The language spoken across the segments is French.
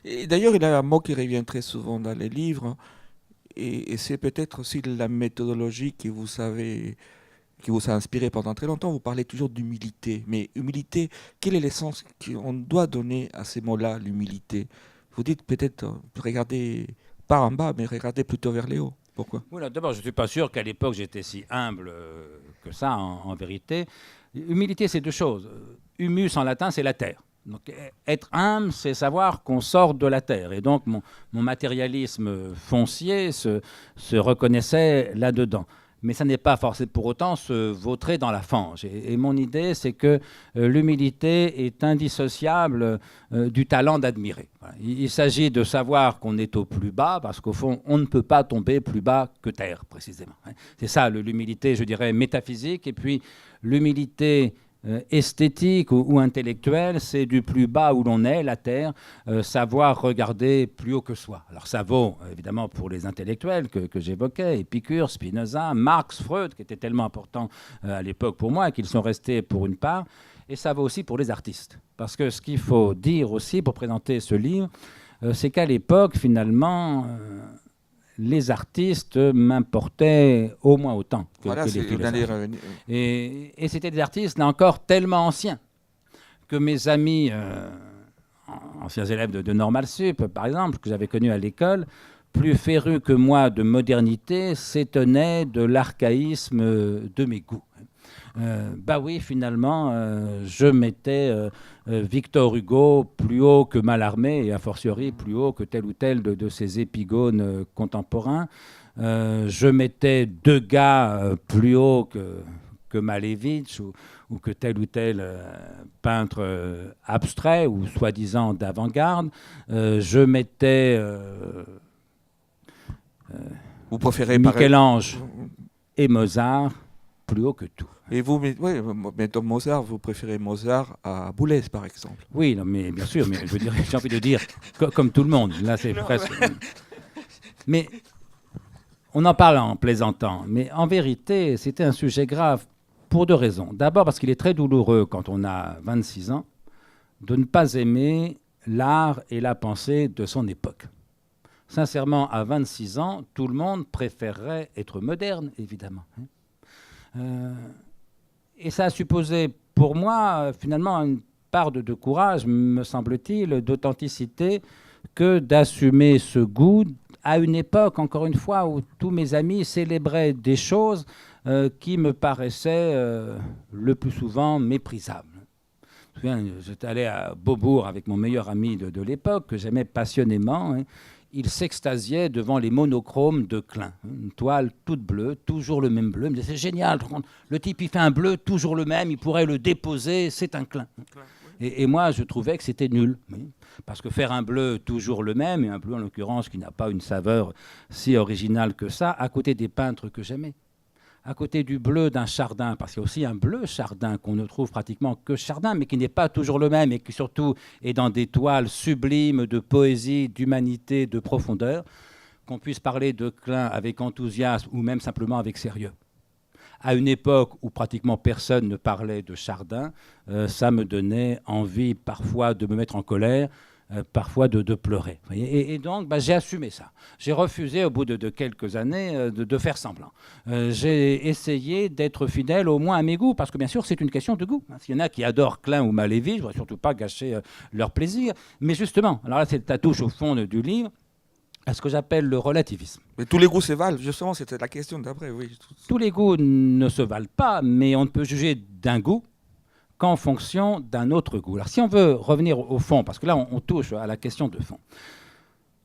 Et d'ailleurs, il y a un mot qui revient très souvent dans les livres, hein, et c'est peut-être aussi la méthodologie qui vous a inspiré pendant très longtemps. Vous parlez toujours d'humilité, mais humilité, quel est l'essence qu'on doit donner à ces mots-là, l'humilité? Vous dites peut-être, regardez pas en bas, mais regardez plutôt vers les hauts. Pourquoi? Voilà, d'abord, je ne suis pas sûr qu'à l'époque j'étais si humble que ça, en vérité. Humilité, c'est deux choses. Humus en latin, c'est la terre. Donc, être humble, c'est savoir qu'on sort de la terre. Et donc, mon matérialisme foncier se reconnaissait là-dedans. Mais ça n'est pas forcément pour autant se vautrer dans la fange. Et mon idée, c'est que l'humilité est indissociable du talent d'admirer. Voilà. Il s'agit de savoir qu'on est au plus bas, parce qu'au fond, on ne peut pas tomber plus bas que terre, précisément. C'est ça, l'humilité, je dirais, métaphysique. Et puis, l'humilité esthétique ou intellectuelle, c'est du plus bas où l'on est, la terre, savoir regarder plus haut que soi. Alors ça vaut évidemment pour les intellectuels que j'évoquais, Épicure, Spinoza, Marx, Freud, qui étaient tellement importants à l'époque pour moi, qu'ils sont restés pour une part, et ça vaut aussi pour les artistes. Parce que ce qu'il faut dire aussi pour présenter ce livre, c'est qu'à l'époque, finalement, les artistes m'importaient au moins autant Voilà, que les c'est d'aller philosophes. revenir. Et c'était des artistes, là encore, tellement anciens que mes amis, anciens élèves de Normal Sup, par exemple, que j'avais connus à l'école, plus férus que moi de modernité, s'étonnaient de l'archaïsme de mes goûts. Bah oui, finalement, je mettais Victor Hugo plus haut que Mallarmé, et a fortiori plus haut que tel ou tel de ses épigones contemporains. Je mettais Degas plus haut que Malevich ou que tel ou tel peintre abstrait ou soi-disant d'avant-garde. Je mettais Vous préférez pareil. Michel-Ange et Mozart plus haut que tout. Et vous, ouais, mettons Mozart, vous préférez Mozart à Boulez, par exemple. Oui, non, mais bien sûr, mais je veux dire, j'ai envie de dire, comme tout le monde, là c'est presque... Mais on en parle en plaisantant, mais en vérité, c'était un sujet grave pour deux raisons. D'abord parce qu'il est très douloureux quand on a 26 ans de ne pas aimer l'art et la pensée de son époque. Sincèrement, à 26 ans, tout le monde préférerait être moderne, évidemment. Et ça a supposé pour moi, finalement, une part de courage, me semble-t-il, d'authenticité, que d'assumer ce goût à une époque, encore une fois, où tous mes amis célébraient des choses qui me paraissaient le plus souvent méprisables. Je me souviens, j'étais allé à Beaubourg avec mon meilleur ami de l'époque, que j'aimais passionnément. Hein. Il s'extasiait devant les monochromes de Klein. Une toile toute bleue, toujours le même bleu. Il me disait, c'est génial, le type il fait un bleu, toujours le même, il pourrait le déposer, c'est un Klein. Et moi, je trouvais que c'était nul. Oui. Parce que faire un bleu toujours le même, et un bleu en l'occurrence qui n'a pas une saveur si originale que ça, à côté des peintres que j'aimais, à côté du bleu d'un Chardin, parce qu'il y a aussi un bleu Chardin qu'on ne trouve pratiquement que Chardin, mais qui n'est pas toujours le même et qui surtout est dans des toiles sublimes de poésie, d'humanité, de profondeur, qu'on puisse parler de Klein avec enthousiasme ou même simplement avec sérieux. À une époque où pratiquement personne ne parlait de Chardin, ça me donnait envie parfois de me mettre en colère, parfois de pleurer. Et donc, j'ai assumé ça. J'ai refusé, au bout de quelques années, de faire semblant. J'ai essayé d'être fidèle au moins à mes goûts, parce que bien sûr, c'est une question de goût. S'il y en a qui adorent Klein ou Malevich, je ne voudrais surtout pas gâcher leur plaisir. Mais justement, alors là, c'est la touche au fond du livre, à ce que j'appelle le relativisme. Mais tous les goûts se valent, justement, c'était la question d'après, oui. Tous les goûts ne se valent pas, mais on ne peut juger d'un goût qu'en fonction d'un autre goût. Alors si on veut revenir au fond, parce que là on touche à la question de fond.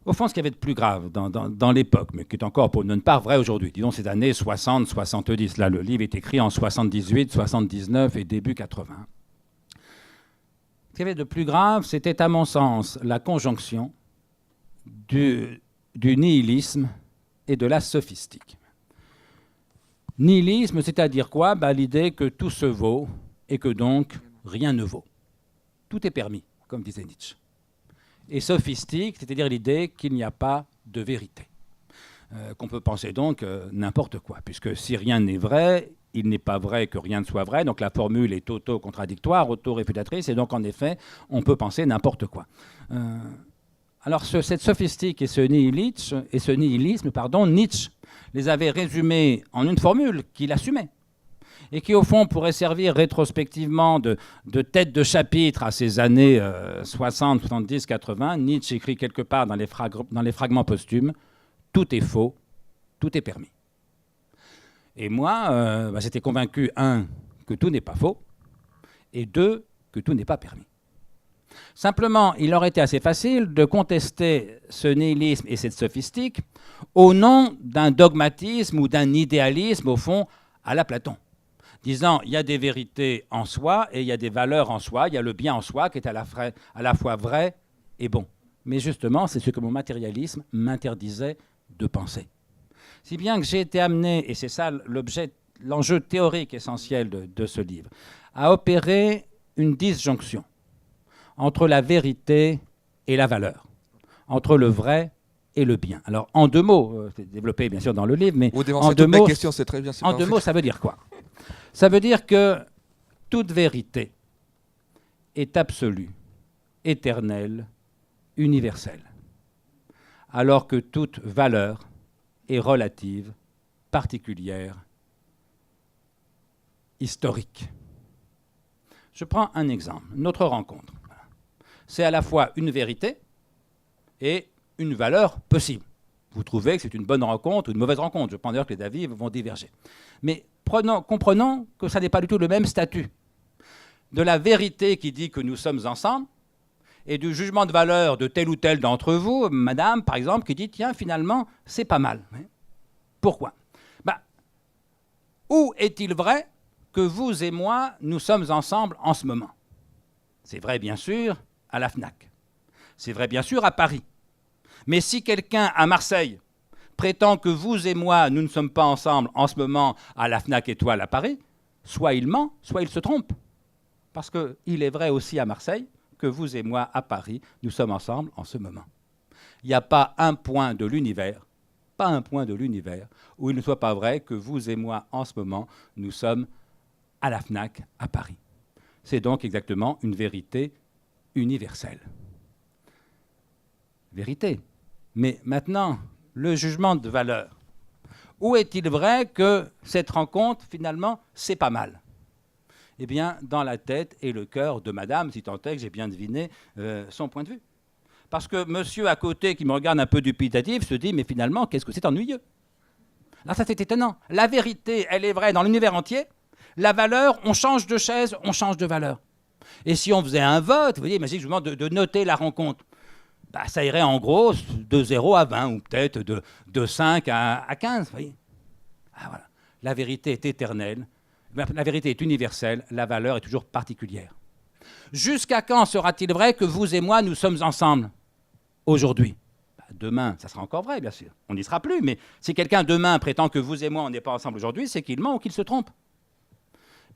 Au fond, ce qu'il y avait de plus grave dans l'époque, mais qui est encore pour une part vrai aujourd'hui, disons ces années 60, 70, là le livre est écrit en 78, 79 et début 80. Ce qu'il y avait de plus grave, c'était à mon sens la conjonction du nihilisme et de la sophistique. Nihilisme, c'est-à-dire quoi? L'idée que tout se vaut et que donc rien ne vaut. Tout est permis, comme disait Nietzsche. Et sophistique, c'est-à-dire l'idée qu'il n'y a pas de vérité. Qu'on peut penser donc n'importe quoi, puisque si rien n'est vrai, il n'est pas vrai que rien ne soit vrai, donc la formule est auto-contradictoire, auto-réfutatrice, et donc en effet, on peut penser n'importe quoi. Alors cette sophistique et ce nihilisme, Nietzsche les avait résumés en une formule qu'il assumait et qui, au fond, pourrait servir rétrospectivement de tête de chapitre à ces années 60, 70, 80. Nietzsche écrit quelque part dans les fragments posthumes « Tout est faux, tout est permis ». Et moi, j'étais convaincu, un, que tout n'est pas faux, et deux, que tout n'est pas permis. Simplement, il aurait été assez facile de contester ce nihilisme et cette sophistique au nom d'un dogmatisme ou d'un idéalisme, au fond, à la Platon, disant il y a des vérités en soi et il y a des valeurs en soi, il y a le bien en soi qui est à la fois vrai et bon. Mais justement, c'est ce que mon matérialisme m'interdisait de penser. Si bien que j'ai été amené, et c'est ça l'enjeu théorique essentiel de ce livre, à opérer une disjonction entre la vérité et la valeur, entre le vrai et le bien. Alors, en deux mots, c'est développé bien sûr dans le livre, mais en deux mots, c'est très bien. En deux mots, ça veut dire quoi? Ça veut dire que toute vérité est absolue, éternelle, universelle, alors que toute valeur est relative, particulière, historique. Je prends un exemple, notre rencontre. C'est à la fois une vérité et une valeur possible. Vous trouvez que c'est une bonne rencontre ou une mauvaise rencontre. Je pense d'ailleurs que les avis vont diverger. Mais comprenons que ça n'est pas du tout le même statut de la vérité qui dit que nous sommes ensemble et du jugement de valeur de tel ou tel d'entre vous, madame, par exemple, qui dit, tiens, finalement, c'est pas mal. Pourquoi? Où est-il vrai que vous et moi, nous sommes ensemble en ce moment? C'est vrai, bien sûr, à la FNAC. C'est vrai, bien sûr, à Paris. Mais si quelqu'un à Marseille prétend que vous et moi, nous ne sommes pas ensemble en ce moment à la FNAC Étoile à Paris, soit il ment, soit il se trompe. Parce qu'il est vrai aussi à Marseille que vous et moi à Paris, nous sommes ensemble en ce moment. Il n'y a pas un point de l'univers, où il ne soit pas vrai que vous et moi en ce moment, nous sommes à la FNAC à Paris. C'est donc exactement une vérité universelle. Vérité. Mais maintenant, le jugement de valeur. Où est-il vrai que cette rencontre, finalement, c'est pas mal? Eh bien, dans la tête et le cœur de madame, si tant est que j'ai bien deviné son point de vue. Parce que monsieur à côté, qui me regarde un peu dubitatif, se dit, mais finalement, qu'est-ce que c'est ennuyeux? Alors ça, c'est étonnant. La vérité, elle est vraie dans l'univers entier. La valeur, on change de chaise, on change de valeur. Et si on faisait un vote, vous voyez, imaginez que je vous demande de noter la rencontre. Ça irait en gros de 0 à 20, ou peut-être de 5 à 15. Vous voyez. Voilà. La vérité est éternelle, la vérité est universelle, la valeur est toujours particulière. Jusqu'à quand sera-t-il vrai que vous et moi, nous sommes ensemble aujourd'hui? Demain, ça sera encore vrai, bien sûr. On n'y sera plus, mais si quelqu'un demain prétend que vous et moi, on n'est pas ensemble aujourd'hui, c'est qu'il ment ou qu'il se trompe.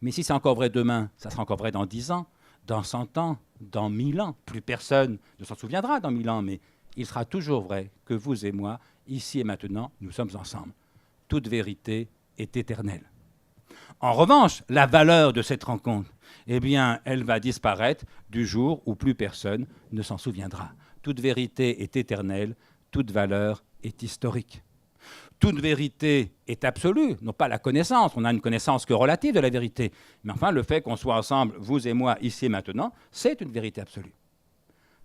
Mais si c'est encore vrai demain, ça sera encore vrai dans 10 ans, dans 100 ans, dans 1000 ans. Plus personne ne s'en souviendra dans 1000 ans, mais il sera toujours vrai que vous et moi, ici et maintenant, nous sommes ensemble. Toute vérité est éternelle. En revanche, la valeur de cette rencontre, eh bien, elle va disparaître du jour où plus personne ne s'en souviendra. Toute vérité est éternelle, toute valeur est historique. Toute vérité est absolue, non pas la connaissance, on a une connaissance que relative de la vérité, mais enfin le fait qu'on soit ensemble, vous et moi, ici et maintenant, c'est une vérité absolue.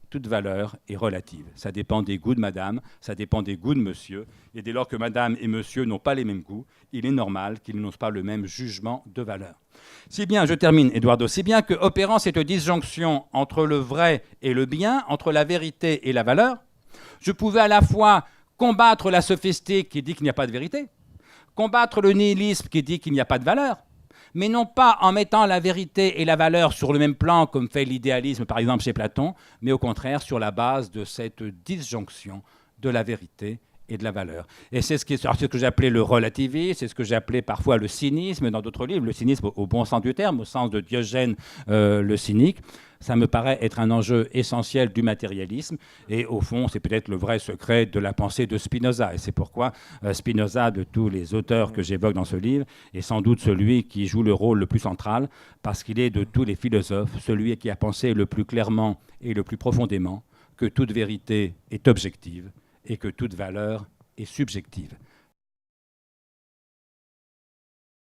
Toute valeur est relative, ça dépend des goûts de madame, ça dépend des goûts de monsieur, et dès lors que madame et monsieur n'ont pas les mêmes goûts, il est normal qu'ils n'ont pas le même jugement de valeur. Si bien, je termine Eduardo, si bien que opérant cette disjonction entre le vrai et le bien, entre la vérité et la valeur, je pouvais à la fois combattre la sophistique qui dit qu'il n'y a pas de vérité, combattre le nihilisme qui dit qu'il n'y a pas de valeur, mais non pas en mettant la vérité et la valeur sur le même plan comme fait l'idéalisme par exemple chez Platon, mais au contraire sur la base de cette disjonction de la vérité et de la valeur. Et c'est ce que j'ai appelé le relativisme, c'est ce que j'ai appelé parfois le cynisme dans d'autres livres, le cynisme au bon sens du terme, au sens de Diogène le cynique. Ça me paraît être un enjeu essentiel du matérialisme et au fond c'est peut-être le vrai secret de la pensée de Spinoza et c'est pourquoi Spinoza, de tous les auteurs que j'évoque dans ce livre, est sans doute celui qui joue le rôle le plus central parce qu'il est de tous les philosophes celui qui a pensé le plus clairement et le plus profondément que toute vérité est objective et que toute valeur est subjective.